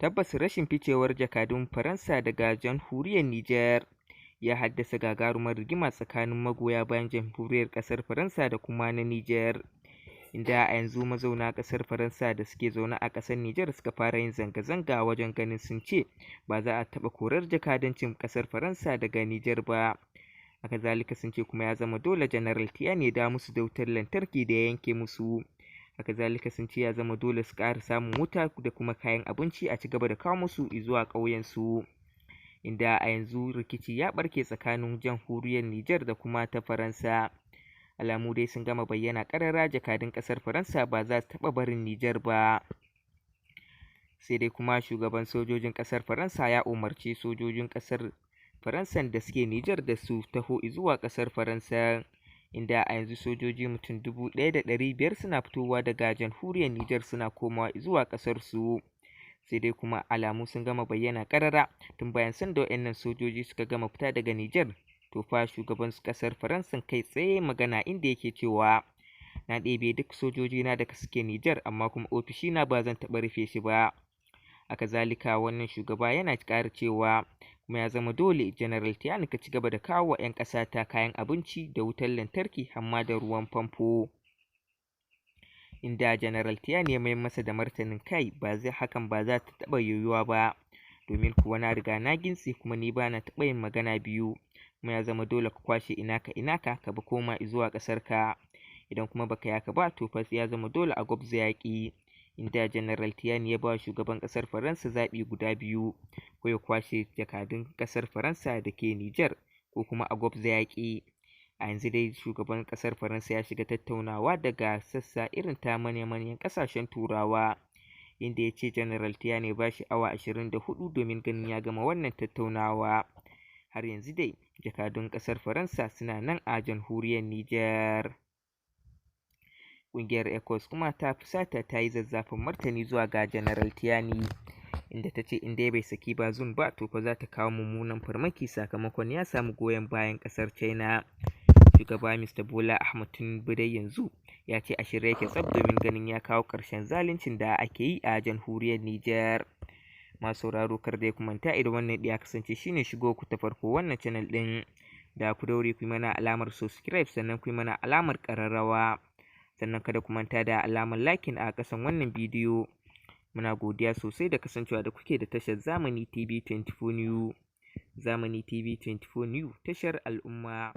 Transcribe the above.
Tabbas rashin ficewar jakadun Faransa daga jamhuriyar Nijar ya haddasa gagarumar rigima tsakanin magoya bayan jamhuriyar ƙasar Faransa da kuma na Nijar, inda a yanzu mazauna ƙasar Faransa da suke zaune a ƙasar Nijar suka fara yin zanga-zanga wajen ganin sun ce ba za a taɓa korar jakadancin ƙasar Faransa daga Nijar ba. Haka zalika sun ce kuma ya zama dole General Tiyani ya dawo musu da wutar lantarki da ya yanke musu. Haka zalika sun ce ya zama dole su ƙara samun wuta da kuma kayan abinci a ci gaba da kawo musu zuwa ƙauyensu, inda a yanzu rikici ya ɓarke tsakanin jamhuriyar Nijar da kuma ta Faransa. Alamu dai sun gama bayyana ƙarara jakadun ƙasar Faransa ba za su taɓa barin Nijar ba. Sai dai kuma shugaban sojojin ƙasar Faransa ya umarci sojojin ƙasar Faransan da suke Nijar da su taho zuwa ƙasar Faransa, inda a yanzu sojoji mutum 1,500 suna fitowa daga jamhuriyar Nijar suna komawa zuwa ƙasarsu. Sai dai kuma alamu sun gama bayyana ƙarara tun bayan sanda waɗannan sojoji suka gama fita daga Nijar. To fa shugaban ƙasar Faransa kai tsaye magana inda yake cewa na ɗebe duk sojojina daga suke Nijar, amma kuma ofishina ba zan taɓa rufe shi ba. Haka zalika wannan shugaba yana ƙara cewa kuma ya zama dole General Tiyani ka ci gaba da kawo wa 'yan ƙasa ta kayan abinci da wutar lantarki hamma da ruwan famfo. Inda General Tiyani ya mai masa da martanin kai hakan ba za ta taɓa yiwuwa ba, domin kuwa na riga na gintse kuma ni ba na taɓa yin magana biyu, kuma ya zama dole ka kwashe inaka ka ba koma zuwa ƙasarka, idan kuma baka yaka ba to fa ya zama dole a gwabza yaƙi. Inda General Tiyani ya ba shugaban ƙasar Faransa zaɓi guda biyu, ko ya kwashe jakadun ƙasar Faransa da ke Nijar ko kuma a gwabza yaƙi. A yanzu dai shugaban ƙasar Faransa ya shiga tattaunawa daga sassa irin ta manya-manyan ƙasashen Turawa, inda ya ce General Tiyani ba shi awa 24 domin ganin ya gama wannan tattaunawa. Har yanzu dai jakadun ƙasar Faransa suna nan a jamhuriyar Nijar. Ƙungiyar ECOWAS kuma ta fusata ta yi zazzafin martani zuwa ga General Tiyani, inda ta ce in dai bai saki Bazoum ba to fa za ta kawo mummunan farmaki sakamakon ya samu goyon bayan ƙasar China. Shugaba Mr. Bola Ahmed Tinubu dai yanzu ya ce a shirye yake tsaf domin ganin ya kawo ƙarshen zaluncin da ake yi a jamhuriyar Nijar. Masu sauraro kar dai ku manta idan wannan ya kasance shine shigo ku ta farko wannan channel ɗin, da ku daure ku yi mana alamar subscribe sannan ku yi mana alamar ƙararrawa, sannan kada ku manta da alamar liking a ƙasan wannan bidiyo. Muna godiya sosai da kasancewa da kuke da tashar Zamani TV 24 New. Zamani TV 24 New, tashar al'umma.